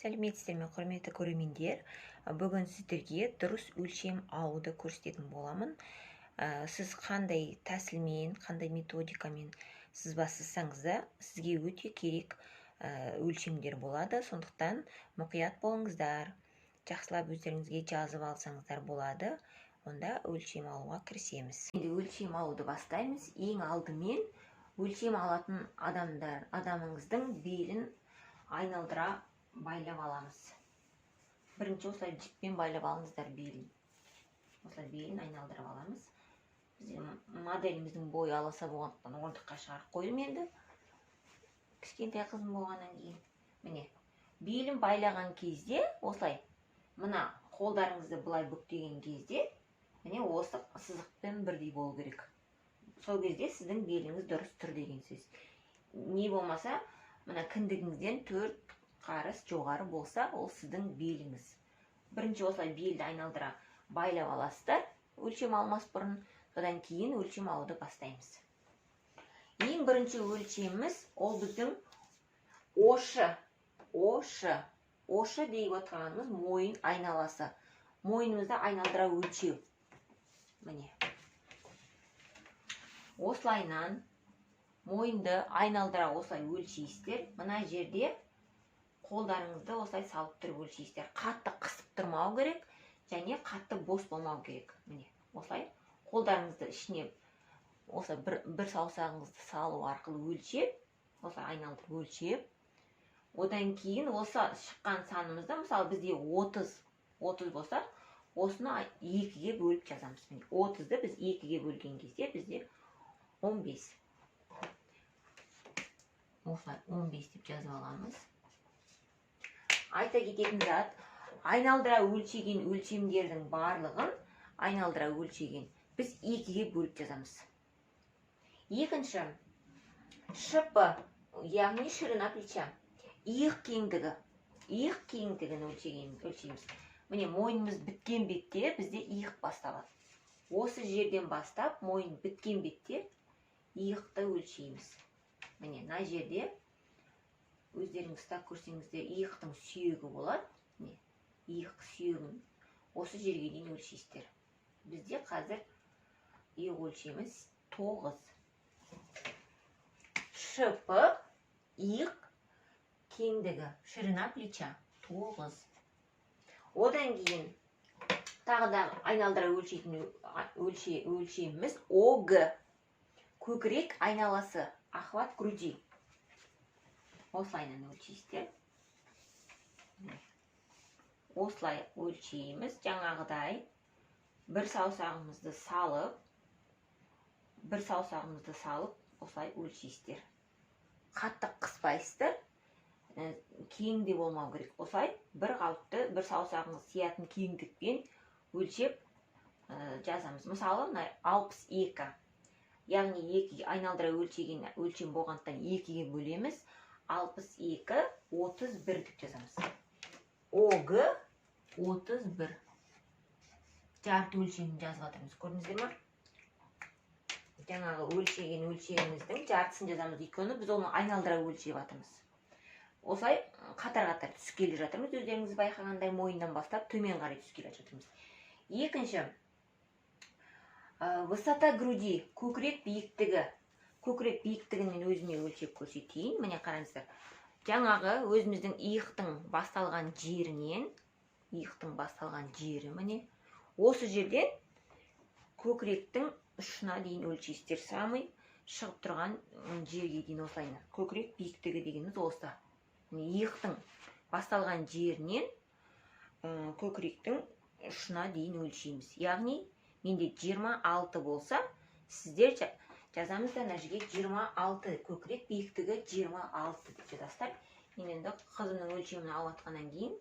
Сәлеметсіздер ме, құрметті көрермендер. Бүгін сіздерге дұрыс өлшем алуды көрсететін боламын. Сіз қандай тәсілмен, қандай методикамен сызбасызсаңыз да сізге өте керек өлшемдер болады. Сондықтан мұқият болыңыздар. Жақсылап өздеріңізге жазып алсаңыздар болады. Онда өлшем алуға кірісеміз. Енді өлшем алуды бастаймыз. Ең алдымен өлшем алатын адамыңыздың белін айналдыра байлап аламыз. Бірінші осылай жіппен байлап алыңыздар белін. Осылай белін айналдырып аламыз. Біздің моделіміздің бойы аласа болғандықтан орындыққа шығарып қойдым енді. Кішкентай қызым болғаннан кейін. Міне, белін байлаған кезде осылай, мына қолдарыңызды былай бүктеген кезде, міне осы сызықпен бірдей болу керек. Сол кезде сіздің беліңіз дұрыс тұр деген сөз. Не болмаса, мына кіндігіңізден 4 қарыс жоғары болса, ол сіздің беліңіз. Бірінші осылай белді айналдыра байлап аласыздар, өлшем алмас бұрын, содан кейін өлшем алуды бастаймыз. Ең бірінші өлшеміміз ол біздің ошы. Ошы дейіп отырғанымыз мойын айналасы. Мойнымызды айналдыра өлшеу. Міне. Осылайнан мойынды айналдыра осылай өлшейсіздер. Мына жерде қолдарыңызды осылай салып тұрып өлшейсіздер. Қатты қысып тұрмау керек, және қатты бос болмау керек. Міне, осылай қолдарыңызды ішіне осылай бір саусағыңызды салу арқылы өлшеп, осылай айналдырып өлшеп, одан кейін осы шыққан санымызды, мысалы бізде 30 болса, осыны 2-ге бөліп жазамыз. 30-ды біз 2-ге бөлген кезде бізде 15. Осылай 15 деп жазып аламыз. Айта кететін зат, айналдыра өлшеген өлшемдердің барлығын айналдыра өлшеген біз 2-ге бөліп жазамыз. Екінші, шипы, яғни ширина плеча, иық кеңдігін өлшейміз. Міне, мойнымыз біткен бетте бізде иық басталады. Осы жерден бастап мойын біткен бетте иықты өлшейміз. Міне, мына жерде өздеріңіз ұстап көрсеңіздер, иықтың сүйегі болады. Иық сүйегін осы жерге дейін өлшейсіздер. Бізде қазір иық өлшеміз 9. Шипы, иық кеңдігі, ширина плеча 9. Одан кейін тағы да айналдыра өлшейтін өлшеміміз ОГ. Көкірек айналасы, охват груди. Осылайнан өлшейсіздер. Осылай өлшейміз. Жаңағыдай бір саусағымызды салып, осылай өлшейсіздер. Қатты қыспайсыздар. Кең де болмау керек. Осылай бір қалыпты, бір саусағыңыз сиятын кеңдікпен өлшеп жазамыз. Мысалы, 62. Яғни айналдыра өлшеген өлшем болғандықтан 2-ге бөлеміз. 62, 31 деп жазамыз. ОГ 31. Жарты өлшемін жазып жатырмыз. Көрдіңіздер ме? Жаңағы өлшеген өлшеміміздің жартысын жазамыз. Өйткені біз оны айналдыра өлшеп жатырмыз. Осылай қатар-қатар түскелі жатырмыз. Өздеріңіз байқағандай мойыннан бастап төмен қарай түскелі жатырмыз. Екінші, высота груди, көкірек биіктігі. Көкірек биіктігінен өзіне өлшеп көрсетейін. Міне қараңыздар. Жаңағы өзіміздің иықтың басталған жері міне. Осы жерден көкіректің ұшына дейін өлшейсіздер. Самый шығып тұрған жерге дейін осылайна. Көкірек биіктігі дегеніміз осы. Иықтың басталған жерінен көкіректің ұшына дейін өлшейміз. Яғни, менде 26 болса, сіздер жазамыз да нәжіге 26, көкірек биіктігі 26 деп жазасыздар. Мен енді қызымның өлшемін алып атқаннан кейін,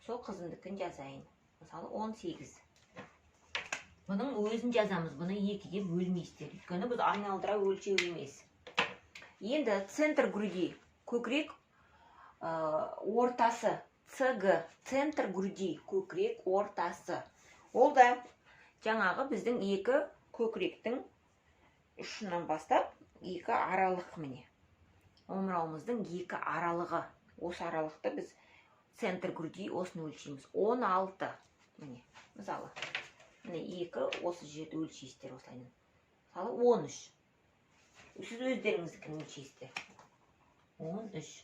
сол қызымдікін жазайын. Мысалы 18. Бұның өзін жазамыз, бұны 2-ге бөлмейсіздер. Өйткені біз айналдыра өлшеу емес. Енді центр груди, көкірек ортасы, ЦГ, центр груди, көкірек ортасы. Ол да жаңағы біздің 2 көкіректің ұшынан бастап 2 аралық міне. Омырауымыздың 2 аралығы. Осы аралықты біз центр груди, осыны өлшейміз. 16. Міне, мысалы. Міне 2 осы жерді өлшейсіздер осылайынан. Мысалы 13. Сіз өздеріңіздікін өлшейсіздер. 13.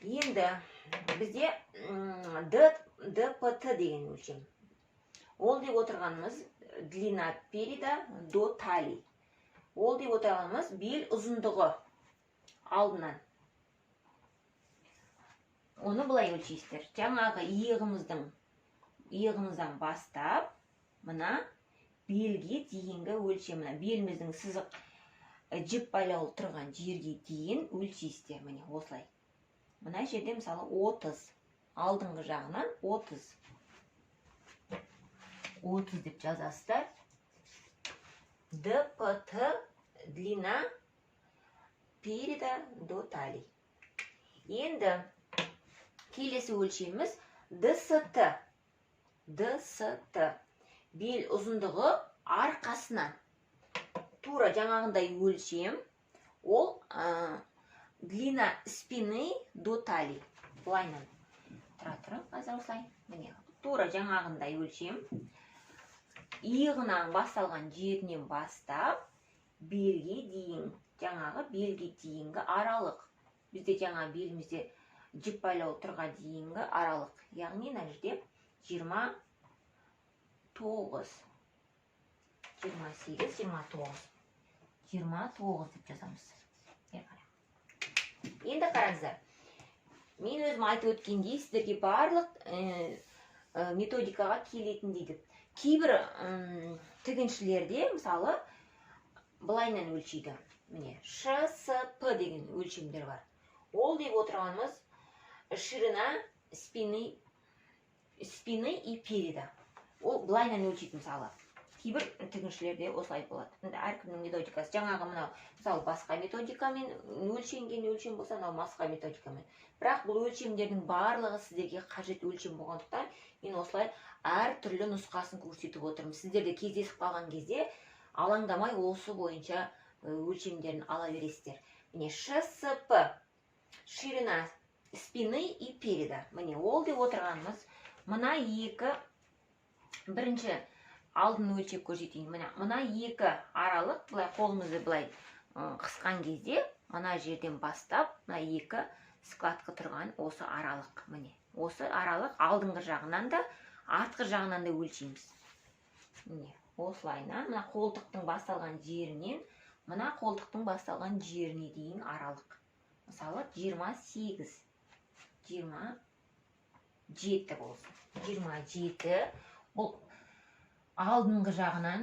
Енді бізде ДПТ деген өлшем. Ол деп отырғанымыз длина переда до талии. Ол деп отырғанымыз бел ұзындығы алдынан. Оны былай өлшейсіздер. Жаңағы иығымыздан бастап, мына белге дейінгі өлшем. Мына беліміздің сызық жіп байлаулы тұрған жерге дейін өлшейсіздер. Міне осылай. Мына жерде мысалы 30. Алдыңғы жағынан 30. 30 деп жазасыздар. ДПТ длина переда до талии. Енді келесі өлшеміміз ДСТ. ДСТ. Бел ұзындығы арқасынан. Тура жаңағындай өлшем. Ол длина спины до талии. Бұлайнан. Тұра, қазір осылай. Міне, тура жаңағындай өлшем. Иығынан басталған жерінен бастап, белге дейін, жаңағы белге дейінгі аралық. Бізде жаңа белімізде жіп байлау тұрға дейінгі аралық. Яғни мына жерде 29, 28, 29. 29 деп жазамыз. Енді қараңыздар. Мен өзім айтып өткендей, сіздерге барлық методикаға келетін дейді. Кейбір тігіншілерде, мысалы, былайнан өлшейді. Міне, ШСП деген өлшемдер бар. Ол деп отырғанымыз ширина спины и переда. Ол былайнан өлшейді, мысалы. Кейбір тігіншілерде осылай болады. Әркімнің методикасы. Жаңағы мынау, мысалы, басқа методикамен өлшенген өлшем болса, мынау басқа методикамен. Бірақ бұл өлшемдердің барлығы сіздерге қажет өлшем болғандықтан, мен осылай әр түрлі нұсқасын көрсетіп отырмын. Сіздерде кездесіп қалған кезде алаңдамай осы бойынша өлшемдерін ала бересіздер. Міне ШСП ширина спины и переда. Міне ол деп отырғанымыз мына бірінші алдын өлшеп көрсетейін. Мына екі аралық, бұлай қолымызды бұлай қысқан кезде, мына жерден бастап, мына екі складқа тұрған осы аралық. Міне, осы аралық алдыңғы жағынан да, артқы жағынан да өлшейміз. Міне, осылайынан, мына қолтықтың басталған жерінен, мына қолтықтың басталған жеріне дейін аралық. Мысалы, 28, 27 болсын. 27, бұл алдыңғы жағынан,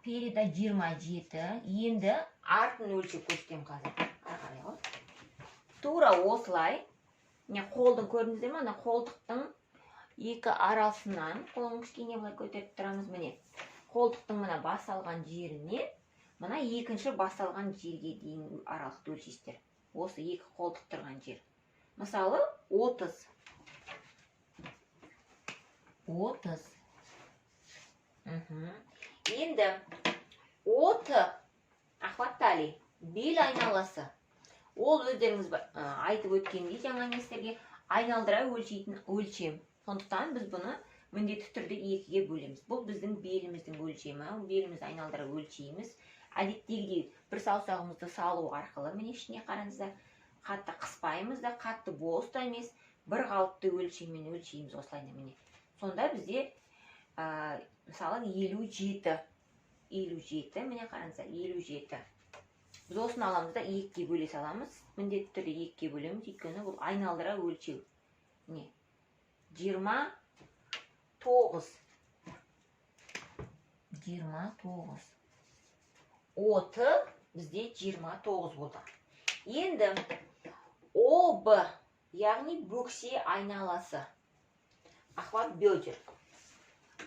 переда 27, енді артын өлшеп көрсетем қазір. Тура осылай, қолдың көрдіңіздер ме? Қолтықтың екі арасынан, қолың кішкене былай көтеріп тұрамыз, міне. Қолтықтың мына басталған жеріне, мына екінші басталған жерге дейін аралықты өлшейсіздер. Осы екі қолтық тұрған жер. Мысалы, 30. 30. Енді 30 ахват талии, бел айналасы. Ол өздеріңіз айтып өткендей жаңа нестерге айналдыра өлшейтін өлшем. Сондықтан біз бұны міндетті түрде екіге бөлеміз. Бұл біздің беліміздің өлшемі, белімізді айналдыра өлшейміз. Әдеттегідей бір саусағымызды салу арқылы, міне ішіне қараңыздар, қатты қыспаймыз да, қатты бос та емес, бір қалыпты өлшеммен өлшейміз осылайна міне. Сонда бізде мысалы 57, міне қараңыздар, 57. Біз осыны аламыз да екіге бөле саламыз. Міндетті түрде екіге бөлеміз, өйткені бұл айналдыра өлшеу. Міне, 29. 29. 30 бізде 29 болды. Енді ОБ, яғни бөксе айналасы. Ахват бедер.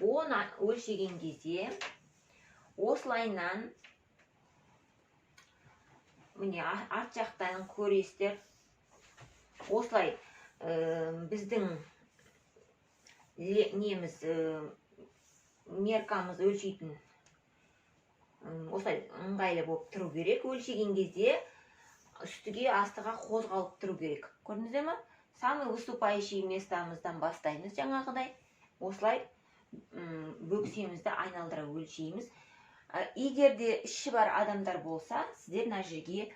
Оны өлшеген кезде осылайнан міне арт жақтан көресіздер. Осылай біздің неміз меркамыз өлшейтін осылай ыңғайлы болып тұру керек. Өлшеген кезде үстіге астыға қозғалып тұру керек. Көрдіңіздер ме? самый выступающий местамыздан бастаймыз жаңағыдай. Осылай бөксемізді айналдыра өлшейміз. Егер де іші бар адамдар болса, сіздер мына жерге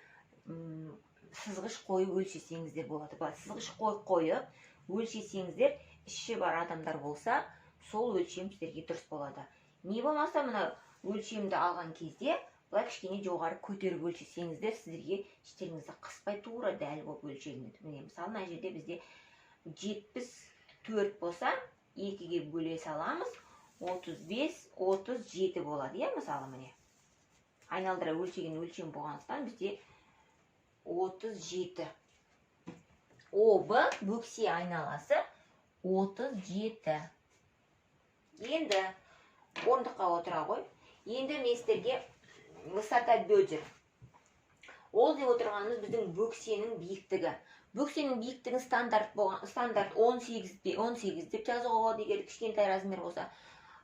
сызғыш қойып өлшесеңіздер болады. Сызғыш қойып өлшесеңіздер, іші бар адамдар болса, сол өлшем сіздерге дұрыс болады. Не болмаса, мына өлшемді алған кезде, бұлай кішкене жоғары көтеріп өлшесеңіздер, сіздерге іштеріңізді қыспай тура дәл болып өлшенеді. Мысалы, мына жерде бізде 74 болса, 2-ге бөле саламыз, 35-37 болады. Мысалы, міне. Айналдыра өлшеген өлшем болғандықтан бізде 37. ОБ бөксе айналасы 37. Енді орындыққа отыра ғой. Енді местерге высота бедер. Ол деп отырғанымыз біздің бөксенің биіктігі. Бөксенің биіктігін стандарт 18 деп жазуға болады, егер кішкентай размер болса.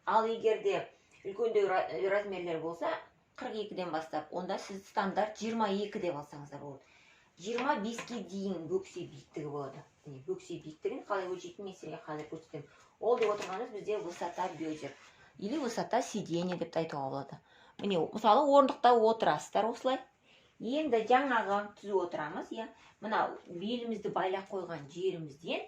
Ал егер де үлкендеу размерлер болса, 42-ден бастап, онда сіз стандарт 22 деп алсаңыздар болады. 25-ке дейін бөксе биіктігі болады. Бөксе биіктігін қалай өлшейтін местерге қазір көрсетемін. Ол деп отырғанымыз бізде высота бедер. Или высота сиденья деп айтуға болады. Міне, мысалы, орындықта отырасыздар осылай. Енді жаңағы түзу отырамыз, иә. Мына белімізді байлап қойған жерімізден,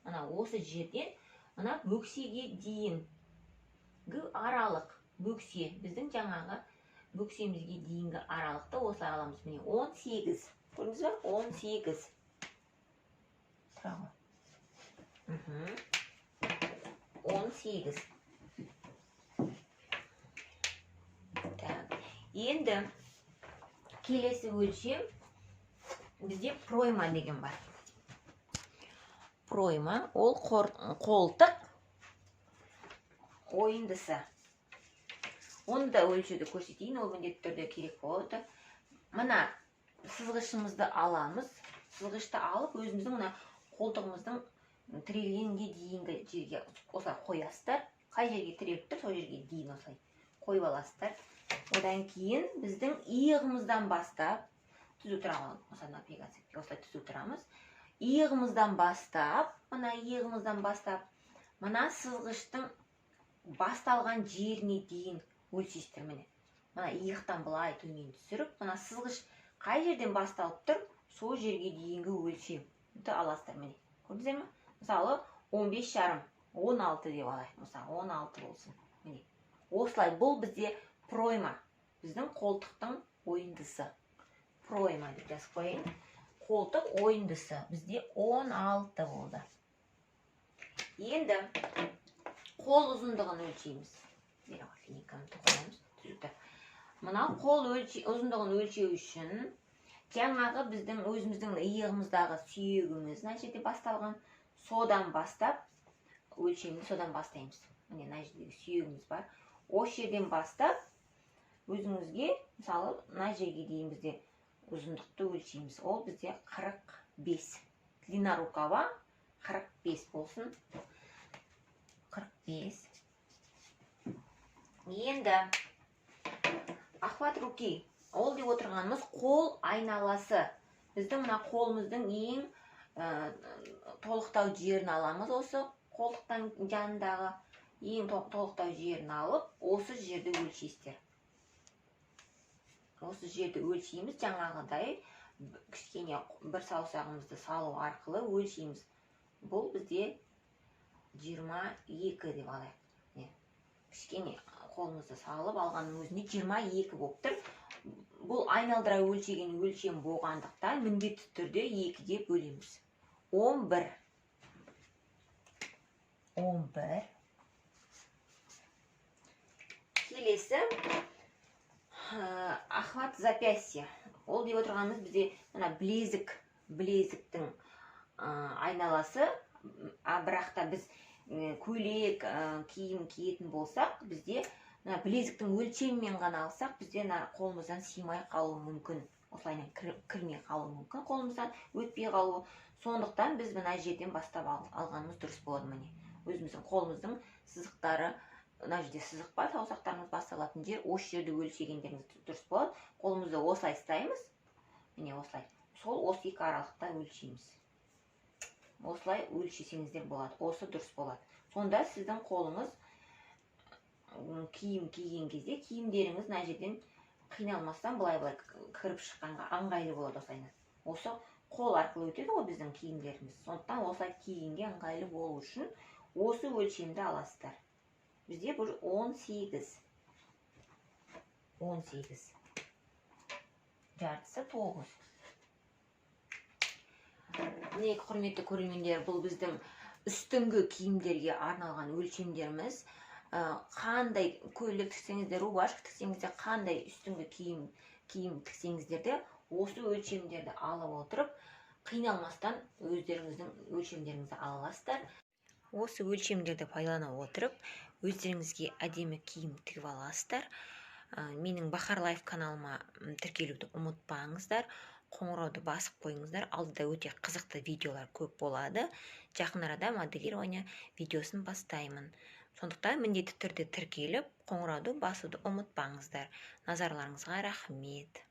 мына осы жерден, мына бөксеге дейінгі аралық бөксе, біздің жаңағы бөксемізге дейінгі аралықты осылай аламыз. Міне, 18. Көрдіңіз бе? 18. Тұрағы. 18. Енді келесі өлшем бізде пройма деген бар. Пройма ол қолтық ойындысы. Оны да өлшеуді көрсетейін, ол міндетті түрде керек болады. Мына сызғышымызды аламыз. Сызғышты алып, өзіміздің мына қолтығымыздың тірелгенге дейінгі жерге осылай қоясыздар. Қай жерге тіреліп тұр, сол жерге дейін осылай қойып аласыздар. Одан кейін біздің иығымыздан бастап, түзу тұрамыз, осылай түзу тұрамыз. Иығымыздан бастап, мына сызғыштың басталған жеріне дейін өлшестір. Міне, мына иықтан былай төмен түсіріп, мына сызғыш қай жерден басталып тұр, сол жерге дейінгі өлшемді аласыздар. Міне, көрдіңіздер ме? Мысалы, 15,5, 16 деп алайық. Мысалы, 16 болсын. Міне, осылай бұл бізде пройма, біздің қолтықтың ойындысы. Пройма деп жазып қойайын. Қолтық ойындысы бізде 16 болды. Енді қол ұзындығын өлшейміз. Мына қол ұзындығын өлшеу үшін жаңағы біздің өзіміздің иығымыздағы сүйегіміз мына жерде басталған, содан бастап өлшемді содан бастаймыз. Міне, мына жердегі сүйегіміз бар. Осы жерден бастап өзіңізге, мысалы, мына жерге дейін бізде ұзындықты өлшейміз. Ол бізде 45. Длина рукава 45 болсын. 45. Енді охват руки. Ол деп отырғанымыз қол айналасы. Біздің мына қолымыздың ең толықтау жерін аламыз. Осы қолтықтан жанындағы ең толықтау жерін алып, осы жерді өлшейсіздер. Осы жерді өлшейміз, жаңағыдай кішкене бір саусағымызды салу арқылы өлшейміз. Бұл бізде 22 деп алайық. Кішкене қолымызды салып алғанның өзінде 22 болып тұр. Бұл айналдыра өлшеген өлшем болғандықтан міндетті түрде 2-ге бөлеміз. 11. 11. Келесі охват запястья. Ол деп отырғанымыз бізде білезіктің айналасы, бірақта біз көйлек, киім киетін болсақ, бізде білезіктің өлшемімен ғана алсақ, бізде қолымыздан симай қалуы мүмкін. Осылайынан кірмей қалуы мүмкін, қолымыздан өтпей қалуы. Сондықтан біз мына жерден бастап алғанымыз дұрыс болады. Міне, өзіміздің қолымыздың сызықтары, мына жерде сызық бар, саусақтарымыз басталатын жер, осы жерді өлшегендеріңіз дұрыс болады. Қолымызды осылай ұстаймыз. Міне осылай. Сол осы екі аралықта өлшейміз. осылай өлшесеңіздер болады. Осы дұрыс болады. Сонда сіздің қолыңыз киім киген кезде киімдеріңіз мына жерден қиналмастан былай кіріп шыққанға ыңғайлы болады. Осы қол арқылы өтеді ғой біздің киімдеріміз. Сондықтан осылай кигенге ыңғайлы болу үшін осы өлшемді аласыздар. Бізде бұл 18. Жартысы 9. Міне, құрметті көрермендер, бұл біздің үстіңгі киімдерге арналған өлшемдеріміз. Қандай көйлек тіксеңіздер, рубашка тіксеңіздер, қандай үстіңгі киім тіксеңіздер де осы өлшемдерді алып отырып, қиналмастан өздеріңіздің өлшемдеріңізді ала аласыздар. Осы өлшемдерді пайдалана отырып, өздеріңізге әдемі киім тігіп аласыздар. Менің Бахар Лайф каналыма тіркелуді ұмытпаңыздар. Қоңырауды басып қойыңыздар. Алдыда өте қызықты видеолар көп болады. Жақын арада моделирование видеосын бастаймын. Сондықтан міндетті түрде тіркеліп, қоңырауды басуды ұмытпаңыздар. Назарларыңызға рахмет.